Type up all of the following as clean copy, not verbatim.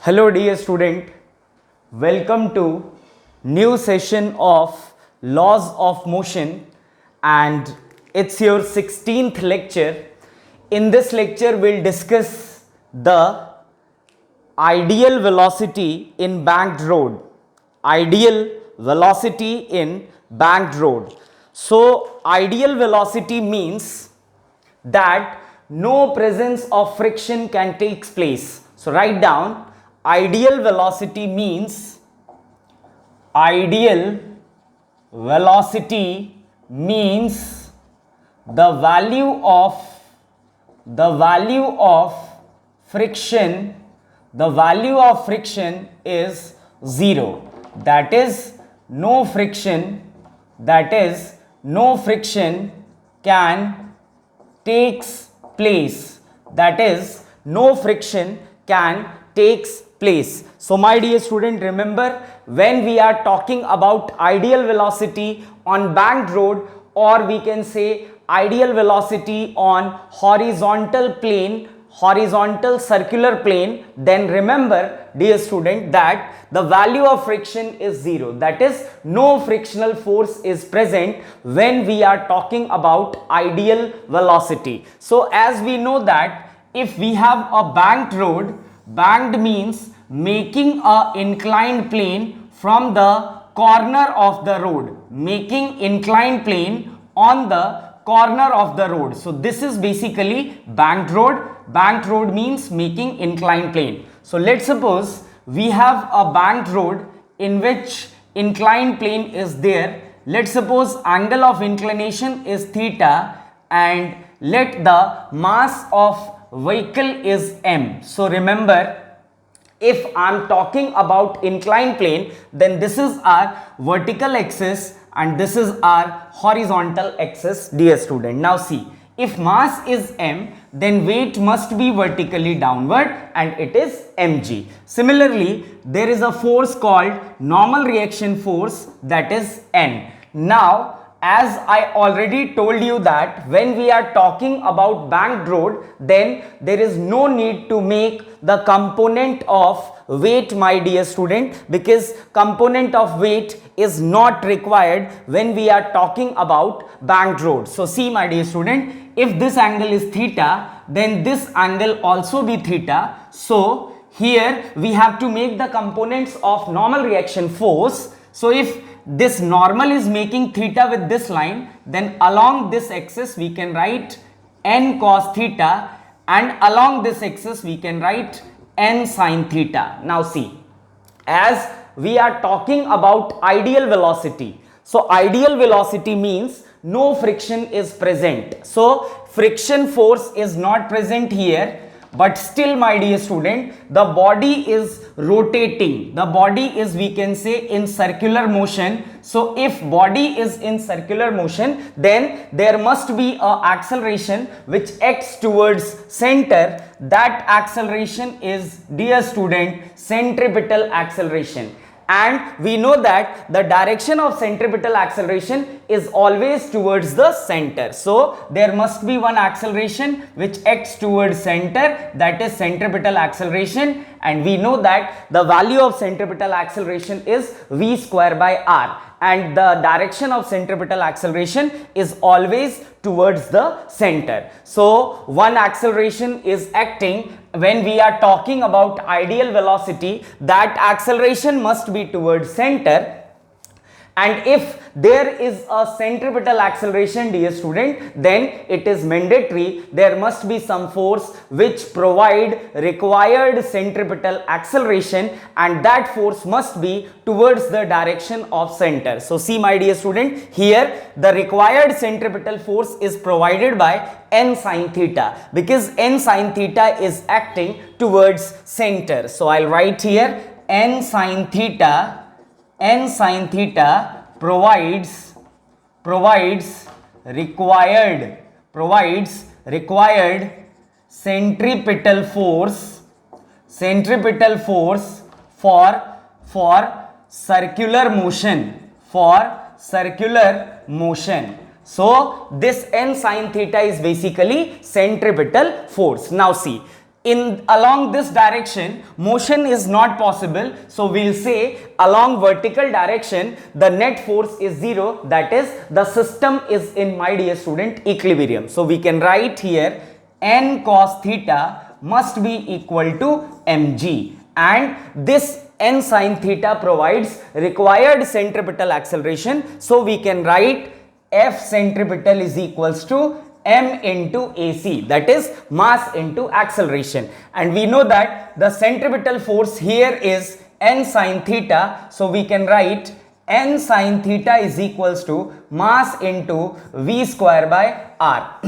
Hello dear student, welcome to new session of laws of motion, and it's your 16th lecture. In this lecture we'll discuss the ideal velocity in banked road. Ideal velocity in banked road. So ideal velocity means that no presence of friction can take place. So write down, ideal velocity means the value of friction is 0. That is no friction can takes place. So my dear student, remember, when we are talking about ideal velocity on banked road, or we can say ideal velocity on horizontal circular plane, then remember dear student that the value of friction is 0. That is, no frictional force is present when we are talking about ideal velocity. So as we know that if we have a banked road, banked means making a inclined plane from the corner of the road, making inclined plane on the corner of the road. So this is basically banked road. Banked road means making inclined plane. So let's suppose we have a banked road in which inclined plane is there. Let's suppose angle of inclination is theta, and let the mass of vehicle is m. So remember, if I am talking about inclined plane, then this is our vertical axis and this is our horizontal axis, dear student. Now see, if mass is m, then weight must be vertically downward, and it is mg. Similarly, there is a force called normal reaction force, that is n. Now, as I already told you that when we are talking about banked road, then there is no need to make the component of weight, my dear student, because component of weight is not required when we are talking about banked road. So see, my dear student, if this angle is theta, then this angle also be theta. So here we have to make the components of normal reaction force. So if this normal is making theta with this line, then along this axis we can write n cos theta, and along this axis we can write n sin theta. Now see, as we are talking about ideal velocity, so ideal velocity means no friction is present. So friction force is not present here, but still, my dear student, the body is rotating. The body is, we can say, in circular motion. So if body is in circular motion, then there must be a acceleration which acts towards center. That acceleration is, dear student, centripetal acceleration. And we know that the direction of centripetal acceleration is always towards the center. So there must be one acceleration which acts towards center, that is centripetal acceleration. And we know that the value of centripetal acceleration is v square by r. And the direction of centripetal acceleration is always towards the center. So one acceleration is acting when we are talking about ideal velocity. That acceleration must be towards center. And if there is a centripetal acceleration, dear student, then it is mandatory there must be some force which provide required centripetal acceleration, and that force must be towards the direction of center. So see, my dear student, here the required centripetal force is provided by n sin theta, because n sin theta is acting towards center. So I'll write here n sin theta provides required centripetal force for circular motion. So this n sin theta is basically centripetal force. Now see, in along this direction motion is not possible, so we'll say along vertical direction the net force is 0, that is the system is in, my dear student, equilibrium. So we can write here n cos theta must be equal to mg, and this n sin theta provides required centripetal acceleration, so we can write F centripetal is equals to m into AC, that is mass into acceleration. And we know that the centripetal force here is n sin theta, so we can write n sin theta is equals to mass into v square by r.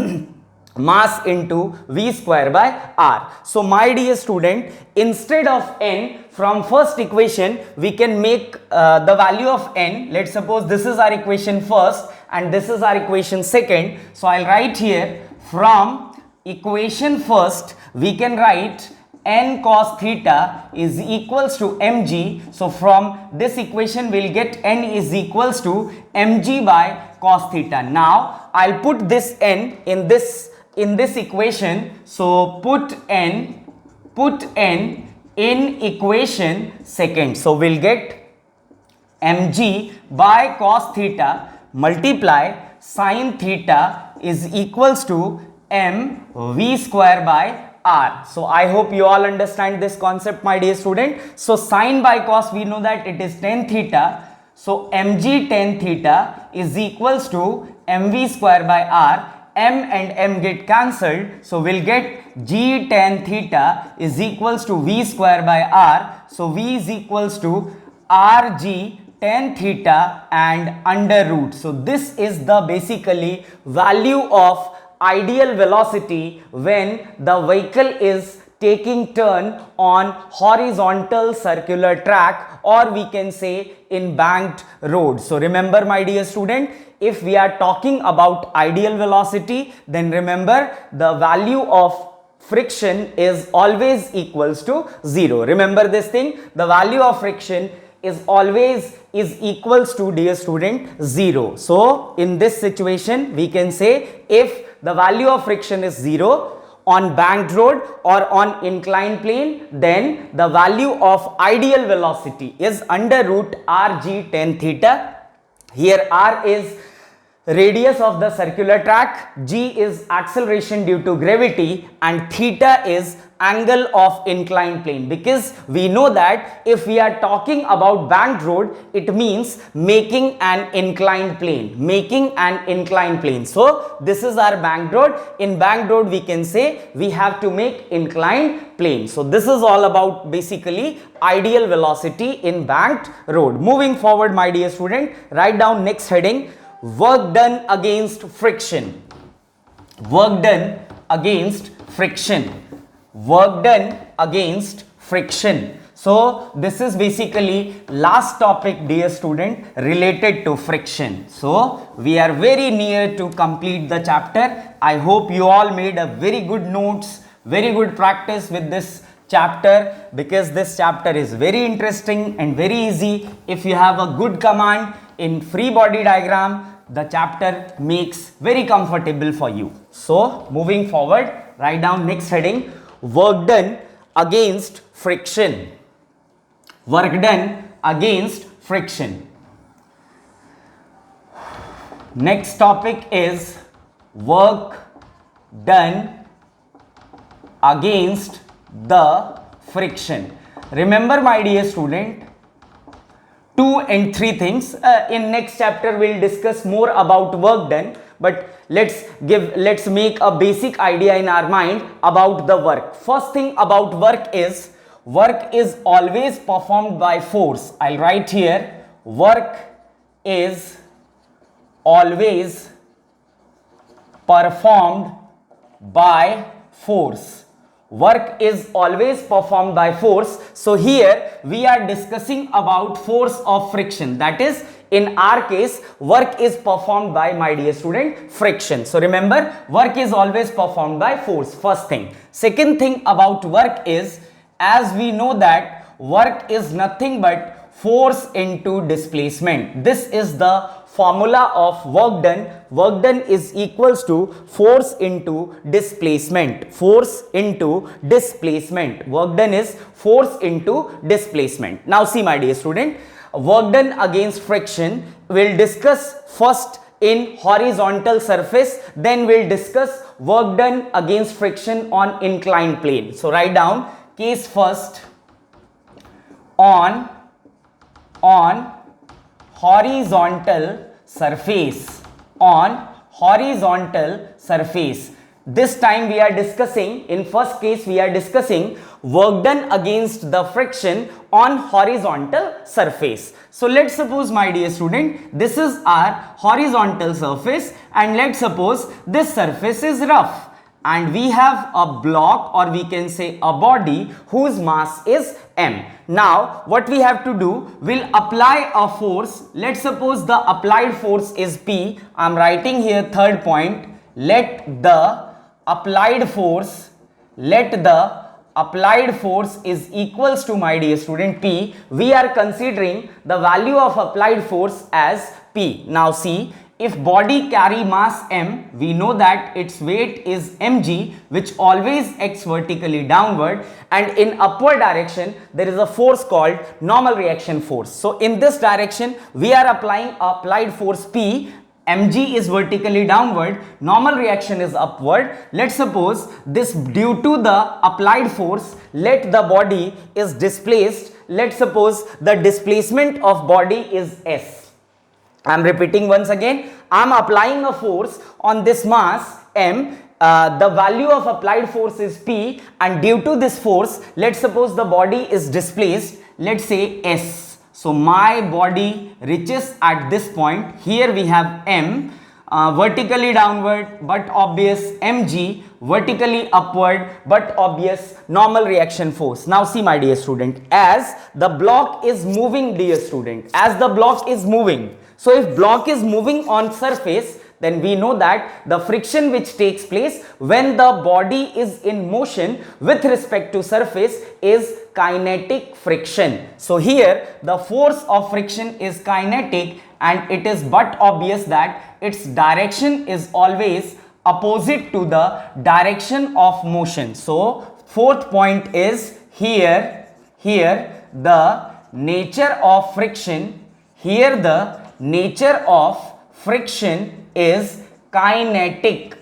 Mass into v square by r. So my dear student, instead of n, from first equation we can make the value of n. Let's suppose this is our equation first and this is our equation second. So I'll write here, from equation first we can write n cos theta is equals to mg. So from this equation we'll get n is equals to mg by cos theta. Now I'll put this n in this equation. So put n in equation second. So we'll get mg by cos theta multiply sin theta is equals to m v square by r. So I hope you all understand this concept, my dear student. So sin by cos, we know that it is tan theta. So mg tan theta is equals to mv square by r. M and m get cancelled, so we'll get g tan theta is equals to v square by r. So v is equals to rg tan theta and under root. So this is the basically value of ideal velocity when the vehicle is taking turn on horizontal circular track, or we can say in banked road. So remember, my dear student, if we are talking about ideal velocity, then remember the value of friction is always equals to 0. Remember this thing, the value of friction is always equals to, dear student, 0. So in this situation we can say if the value of friction is 0 on banked road or on inclined plane, then the value of ideal velocity is under root rg tan theta. Here r is radius of the circular track, g is acceleration due to gravity, and theta is angle of inclined plane, because we know that if we are talking about banked road, it means making an inclined plane, So this is our banked road. In banked road we can say we have to make inclined plane. So this is all about basically ideal velocity in banked road. Moving forward, my dear student, write down next heading, work done against friction. Work done against friction. Work done against friction. So this is basically last topic, dear student, related to friction. So we are very near to complete the chapter. I hope you all made a very good notes, very good practice with this chapter, because this chapter is very interesting and very easy. If you have a good command in free body diagram, the chapter makes very comfortable for you. So moving forward, write down next heading, work done against friction. Work done against friction. Next topic is work done against the friction. Remember, my dear student, 2 and 3 things. In next chapter we'll discuss more about work done, but let's make a basic idea in our mind about the work. First thing about work is always performed by force. I'll write here, work is always performed by force. Work is always performed by force. So here we are discussing about force of friction. That is, in our case, work is performed by, my dear student, friction. So remember, work is always performed by force, first thing. Second thing about work is, as we know that work is nothing but force into displacement. This is the formula of work done. Work done is equals to force into displacement. Force into displacement. Work done is force into displacement. Now see my dear student, work done against friction we'll discuss first in horizontal surface, then we'll discuss work done against friction on inclined plane. So write down case first on horizontal surface. On horizontal surface. This time we are discussing, in first case we are discussing work done against the friction on horizontal surface. So let's suppose my dear student, this is our horizontal surface and let's suppose this surface is rough and we have a block, or we can say a body whose mass is m. Now what we have to do, we'll apply a force. Let's suppose the applied force is P. I'm writing here third point. Let the applied force is equals to, my dear student, P. We are considering the value of applied force as P. Now see, if body carry mass m, we know that its weight is mg, which always acts vertically downward, and in upward direction there is a force called normal reaction force. So in this direction we are applying applied force P. Mg is vertically downward, normal reaction is upward. Let's suppose this, due to the applied force, let the body is displaced. Let's suppose the displacement of body is S. I'm repeating once again, I'm applying a force on this mass m. The value of applied force is P, and due to this force, let's suppose the body is displaced, let's say S. So my body reaches at this point. Here we have m, vertically downward but obvious, mg vertically upward but obvious normal reaction force. Now see my dear student, as the block is moving, dear student, as the block is moving. So if block is moving on surface, then we know that the friction which takes place when the body is in motion with respect to surface is kinetic friction. So here the force of friction is kinetic, and it is but obvious that its direction is always opposite to the direction of motion. So fourth point is here the nature of friction, here the nature of friction is kinetic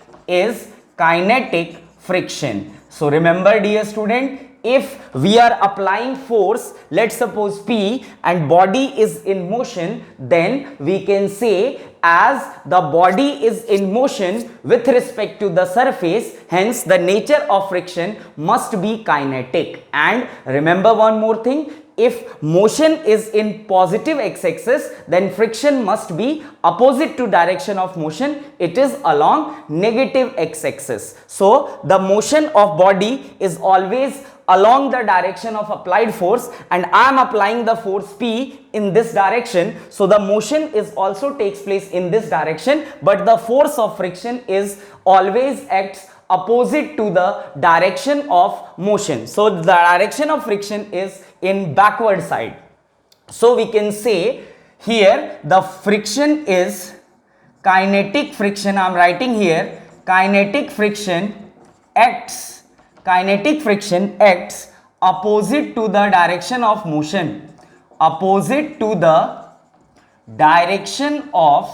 friction. So remember dear student, if we are applying force, let's suppose P, and body is in motion, then we can say as the body is in motion with respect to the surface, hence the nature of friction must be kinetic. And remember one more thing, if motion is in positive x-axis, then friction must be opposite to direction of motion, it is along negative x-axis. So the motion of body is always along the direction of applied force, and I am applying the force P in this direction. So the motion is also takes place in this direction, but the force of friction is always acts opposite to the direction of motion. So the direction of friction is in backward side. So we can say here the friction is kinetic friction. I am writing here kinetic friction acts opposite to the direction of motion, opposite to the direction of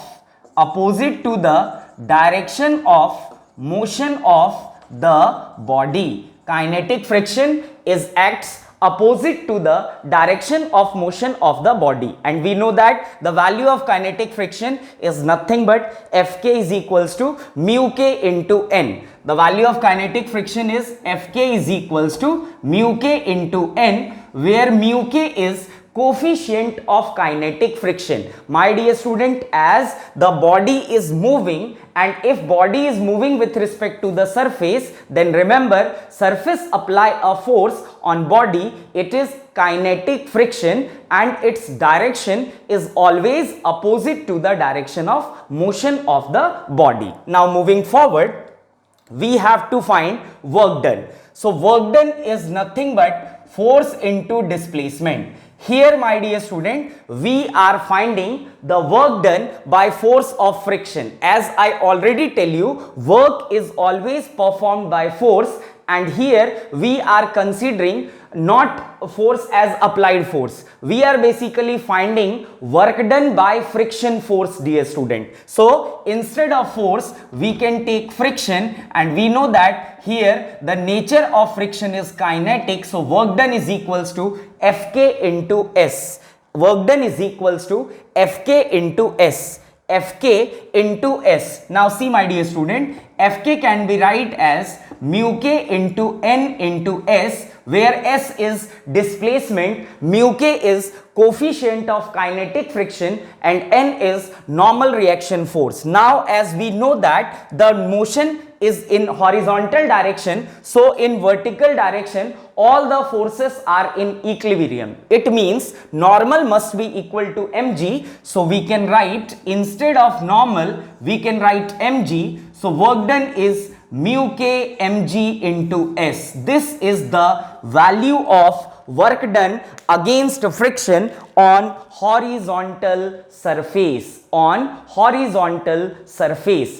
motion of the body. Kinetic friction is acts opposite to the direction of motion of the body, and we know that the value of kinetic friction is nothing but Fk is equals to mu k into n. The value of kinetic friction is Fk is equals to mu k into n, where mu k is coefficient of kinetic friction. My dear student, as the body is moving, and if body is moving with respect to the surface, then remember surface apply a force on body, it is kinetic friction, and its direction is always opposite to the direction of motion of the body. Now moving forward, we have to find work done. So work done is nothing but force into displacement. Here, my dear student, we are finding the work done by force of friction. As I already tell you, work is always performed by force, and here we are considering not force as applied force. We are basically finding work done by friction force, dear student. So instead of force, we can take friction, and we know that here the nature of friction is kinetic. So work done is equals to Fk into S. Work done is equals to Fk into S. Fk into S. Now see, my dear student, Fk can be write as mu k into N into S, where S is displacement, mu k is coefficient of kinetic friction, and N is normal reaction force. Now as we know that the motion is in horizontal direction, so in vertical direction all the forces are in equilibrium. It means normal must be equal to mg, so we can write, instead of normal we can write mg. So work done is mu k mg into S. This is the value of work done against friction on horizontal surface.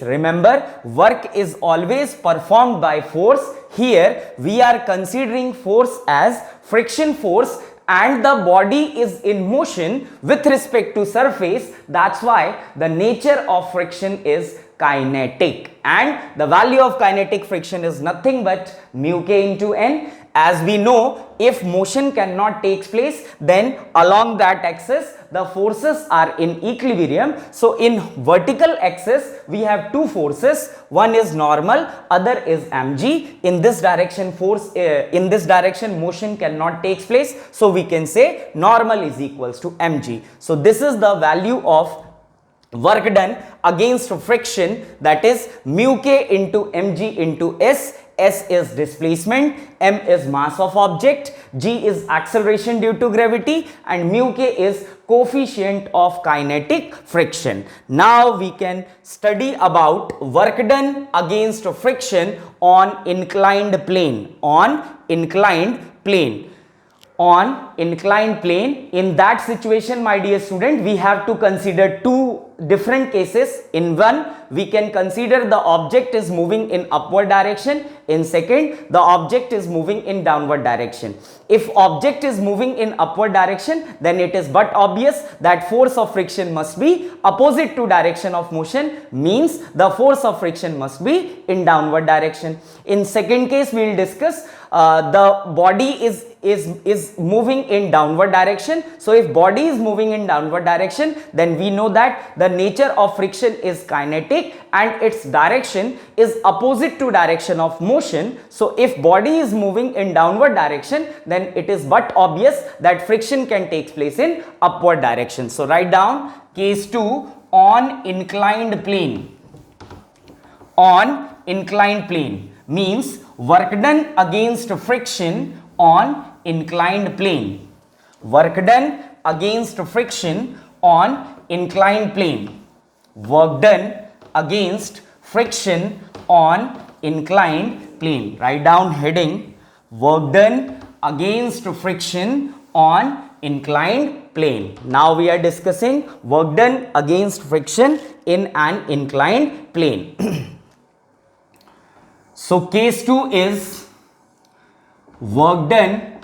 Remember, work is always performed by force. Here we are considering force as friction force, and the body is in motion with respect to surface. That's why the nature of friction is kinetic, and the value of kinetic friction is nothing but mu k into N. As we know, if motion cannot take place, then along that axis the forces are in equilibrium. So in vertical axis we have two forces, one is normal, other is mg. In this direction motion cannot take place, so we can say normal is equals to mg. So this is the value of work done against friction, that is mu k into mg into S. S is displacement, m is mass of object, g is acceleration due to gravity, and mu k is coefficient of kinetic friction. Now we can study about work done against friction on inclined plane. In that situation, my dear student, we have to consider two different cases. In one, we can consider the object is moving in upward direction. In second, the object is moving in downward direction. If object is moving in upward direction, then it is but obvious that force of friction must be opposite to direction of motion, means the force of friction must be in downward direction. In second case, we will discuss the body is moving in downward direction. So if body is moving in downward direction, then we know that the nature of friction is kinetic and its direction is opposite to direction of motion. So if body is moving in downward direction, then it is but obvious that friction can take place in upward direction. So write down case 2, on inclined plane. On inclined plane means work done against friction on inclined plane. Work done against friction on inclined plane. Work done against friction on inclined plane. Write down heading, work done against friction on inclined plane. Now we are discussing work done against friction in an inclined plane. So case 2 is work done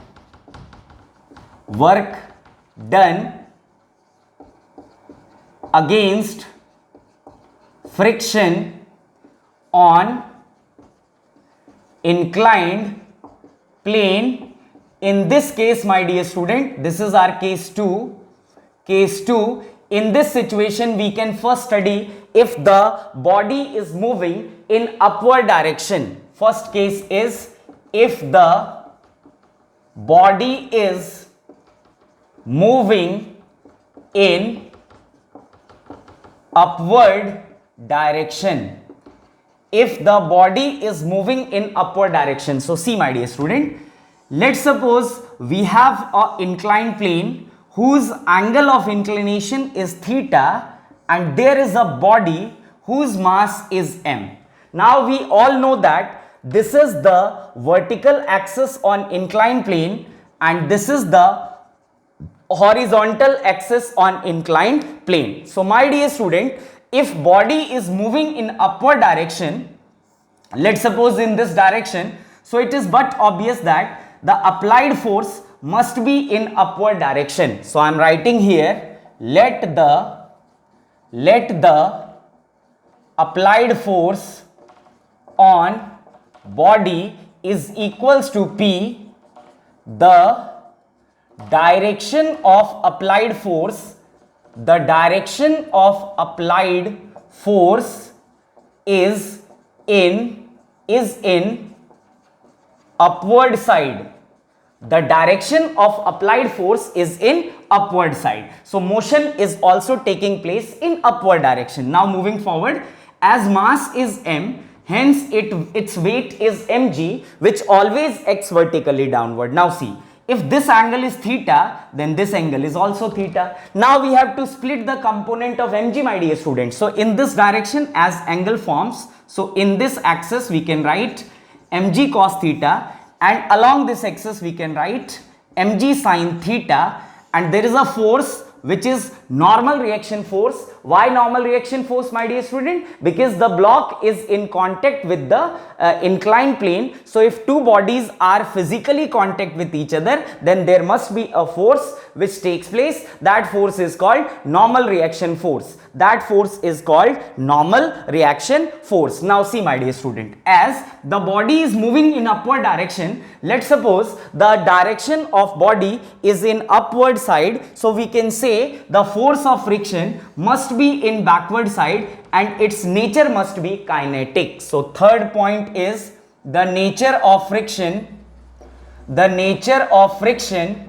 against friction on inclined plane. In this case, my dear student, this is our case 2. Case 2, in this situation we can first study if the body is moving in upward direction. First case is if the body is moving in upward direction. If the body is moving in upward direction. So see, my dear student, let's suppose we have an inclined plane whose angle of inclination is theta, and there is a body whose mass is m. Now we all know that this is the vertical axis on inclined plane and this is the horizontal axis on inclined plane. So my dear student, if body is moving in upward direction, let's suppose in this direction, so it is but obvious that the applied force must be in upward direction. So I am writing here, let the applied force on body is equals to P, the direction of applied force, is in upward side. The direction of applied force is in upward side. So motion is also taking place in upward direction. Now moving forward, as mass is m, hence its weight is mg, which always acts vertically downward. Now see, if this angle is theta, then this angle is also theta. Now we have to split the component of mg, my dear students. So in this direction, as angle forms, so in this axis we can write mg cos theta, and along this axis we can write mg sin theta, and there is a force which is normal reaction force. Why normal reaction force, my dear student? Because the block is in contact with the inclined plane. So if two bodies are physically contact with each other, then there must be a force which takes place. That force is called normal reaction force. That force is called normal reaction force. Now see, my dear student, as the body is moving in upward direction, let's suppose the direction of body is in upward side, so we can say the force of friction must be in backward side and its nature must be kinetic. So third point is the nature of friction. The nature of friction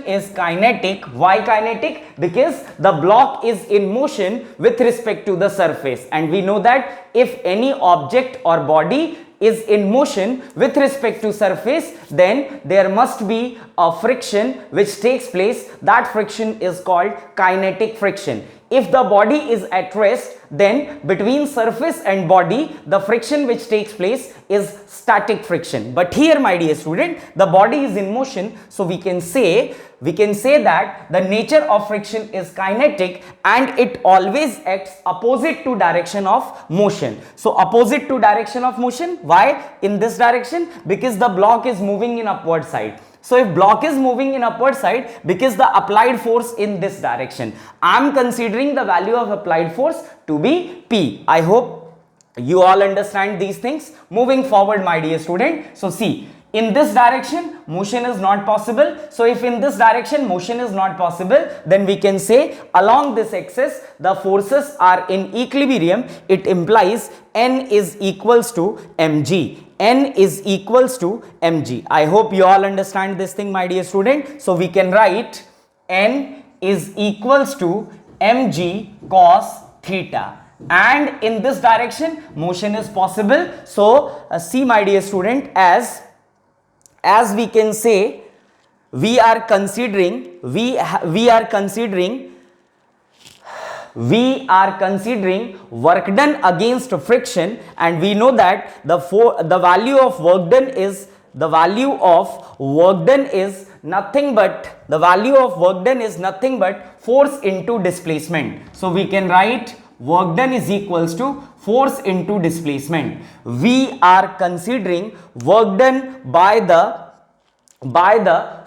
is kinetic. Why kinetic? Because the block is in motion with respect to the surface, and we know that if any object or body is in motion with respect to surface, then there must be a friction which takes place. That friction is called kinetic friction. If the body is at rest, then between surface and body, the friction which takes place is static friction. But here, my dear student, the body is in motion, so we can say that the nature of friction is kinetic and it always acts opposite to direction of motion. So opposite to direction of motion, why in this direction? Because the block is moving in upward side. So if block is moving in upward side, because the applied force in this direction, I am considering the value of applied force to be P. I hope you all understand these things. Moving forward, my dear student, so see, in this direction motion is not possible. So if in this direction motion is not possible, then we can say along this axis the forces are in equilibrium. It implies N is equals to mg. N is equals to mg. I hope you all understand this thing, my dear student. So we can write N is equals to mg cos theta, and in this direction motion is possible. So see, my dear student, as we can say, we are considering work done against friction, and we know that the value of work done is nothing but force into displacement. So we can write work done is equals to force into displacement. We are considering work done by the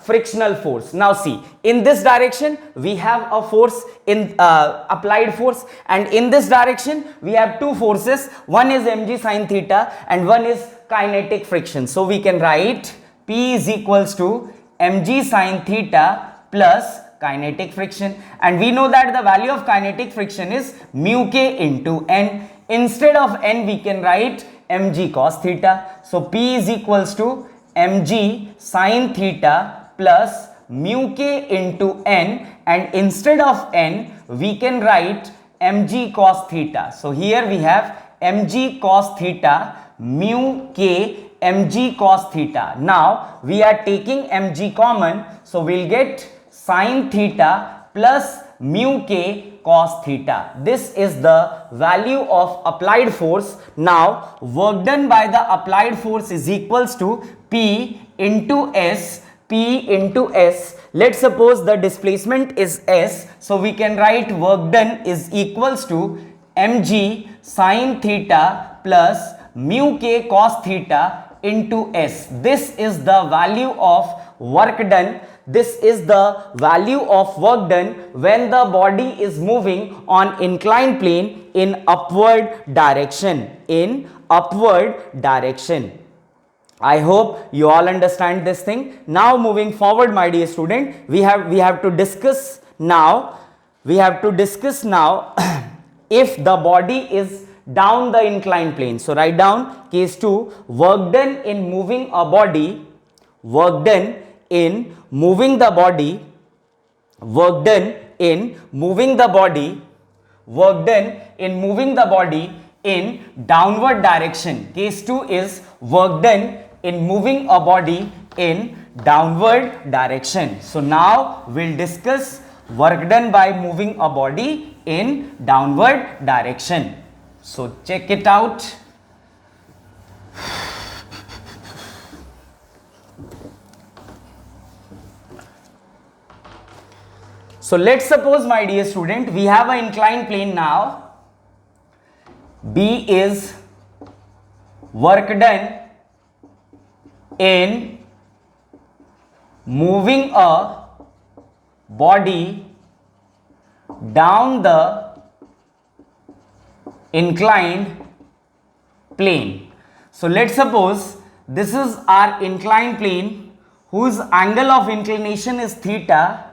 frictional force. Now see, in this direction we have a force in applied force, and in this direction we have two forces. One is mg sin theta and one is kinetic friction. So we can write P is equals to mg sin theta plus kinetic friction, and we know that the value of kinetic friction is mu k into n. Instead of n we can write mg cos theta. So P is equals to mg sin theta plus mu k into n, and instead of n we can write mg cos theta. So here we have mg cos theta mu k mg cos theta. Now we are taking mg common, so we'll get sin theta plus mu k cos theta. This is the value of applied force. Now work done by the applied force is equals to P into S P into S. Let's suppose the displacement is S. So we can write work done is equals to mg sine theta plus mu k cos theta into S. This is the value of work done. This is the value of work done when the body is moving on inclined plane in upward direction. In upward direction. I hope you all understand this thing. Now moving forward, my dear student, we have to discuss now. We have to discuss now if the body is down the inclined plane. So write down case 2, work done in moving a body, work done in moving the body, work done in moving the body, work done in moving the body in downward direction. Case 2 is work done in moving a body in downward direction. So now we'll discuss work done by moving a body in downward direction. So check it out. So let's suppose, my dear student, we have an inclined plane now. B is work done in moving a body down the inclined plane. So let's suppose this is our inclined plane whose angle of inclination is theta.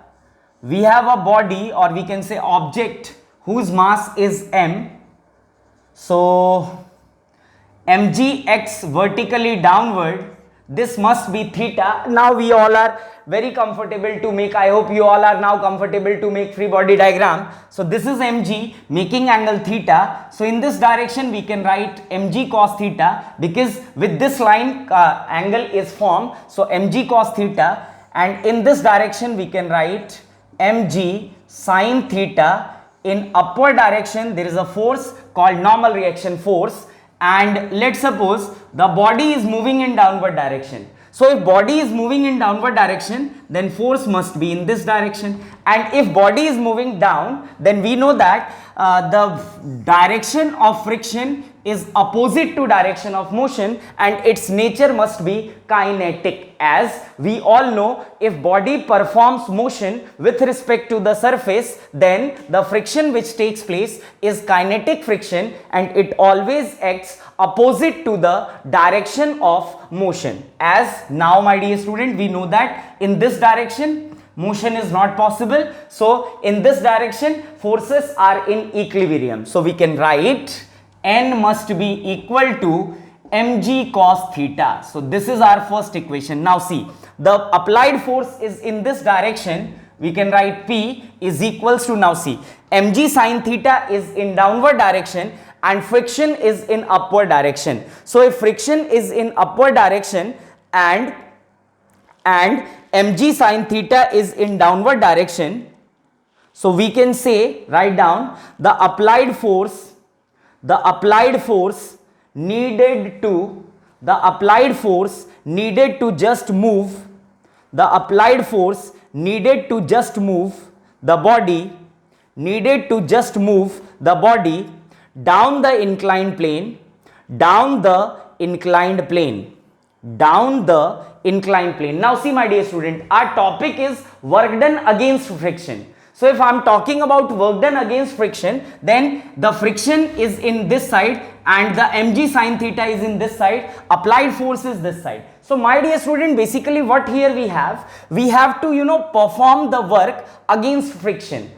We have a body, or we can say object, whose mass is m. So mgx vertically downward, this must be theta. Now we all are very comfortable to make, I hope you all are now comfortable to make free body diagram. So this is mg making angle theta. So in this direction we can write mg cos theta, because with this line angle is formed. So mg cos theta, and in this direction we can write mg sine theta. In upward direction there is a force called normal reaction force, and let's suppose the body is moving in downward direction. So if body is moving in downward direction, then force must be in this direction, and if body is moving down, then we know that the direction of friction is opposite to direction of motion, and its nature must be kinetic. As we all know, if body performs motion with respect to the surface, then the friction which takes place is kinetic friction, and it always acts opposite to the direction of motion. As now, my dear student, we know that in this direction motion is not possible. So in this direction forces are in equilibrium. So we can write N must be equal to mg cos theta. So this is our first equation. Now see, the applied force is in this direction. We can write P is equals to, now see, mg sine theta is in downward direction and friction is in upward direction. So if friction is in upward direction and mg sine theta is in downward direction, so we can say, write down, the applied force needed to just move the body down the inclined plane, down the inclined plane. Now see, my dear student, our topic is work done against friction. So if I am talking about work done against friction, then the friction is in this side and the mg sine theta is in this side, applied force is this side. So my dear student, basically what here we have to perform the work against friction.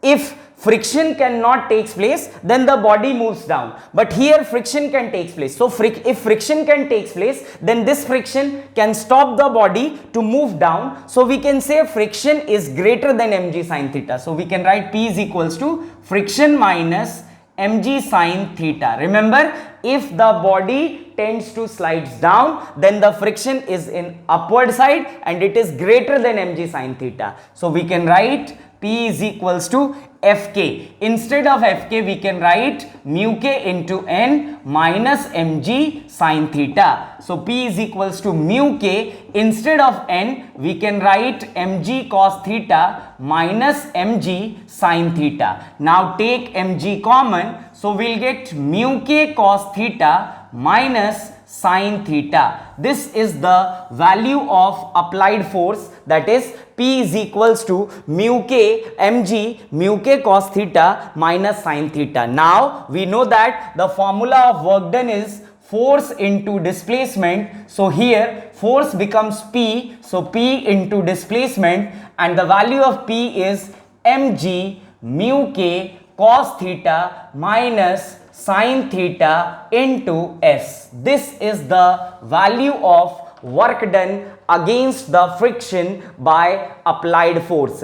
If friction cannot take place, then the body moves down, but here friction can take place. So if friction can take place, then this friction can stop the body to move down. So we can say friction is greater than mg sine theta. So we can write P is equals to friction minus mg sine theta. Remember, if the body tends to slides down, then the friction is in upward side and it is greater than mg sine theta. So we can write P is equals to Fk. Instead of Fk, we can write mu k into N minus mg sine theta. So P is equals to mu k. Instead of N, we can write mg cos theta minus mg sine theta. Now take mg common. So we'll get mu k cos theta minus sine theta. This is the value of applied force, that is P is equals to mu k mg mu k cos theta minus sine theta. Now we know that the formula of work done is force into displacement. So here force becomes P, so P into displacement, and the value of P is mg mu k cos theta minus sine theta into S. This is the value of work done against the friction by applied force.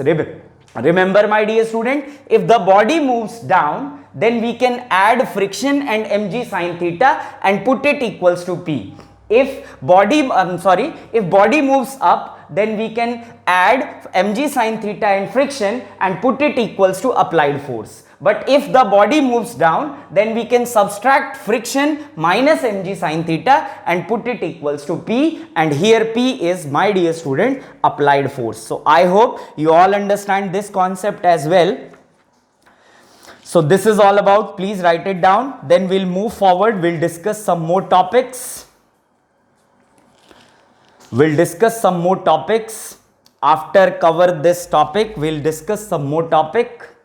Remember, my dear student, if the body moves down, then we can add friction and mg sine theta and put it equals to P. If body moves up, then we can add mg sine theta and friction and put it equals to applied force. But if the body moves down, then we can subtract friction minus mg sine theta and put it equals to P, and here P is, my dear student, applied force. So I hope you all understand this concept as well. So this is all about, please write it down. Then we'll move forward, we'll discuss some more topics. After cover this topic, we'll discuss some more topic.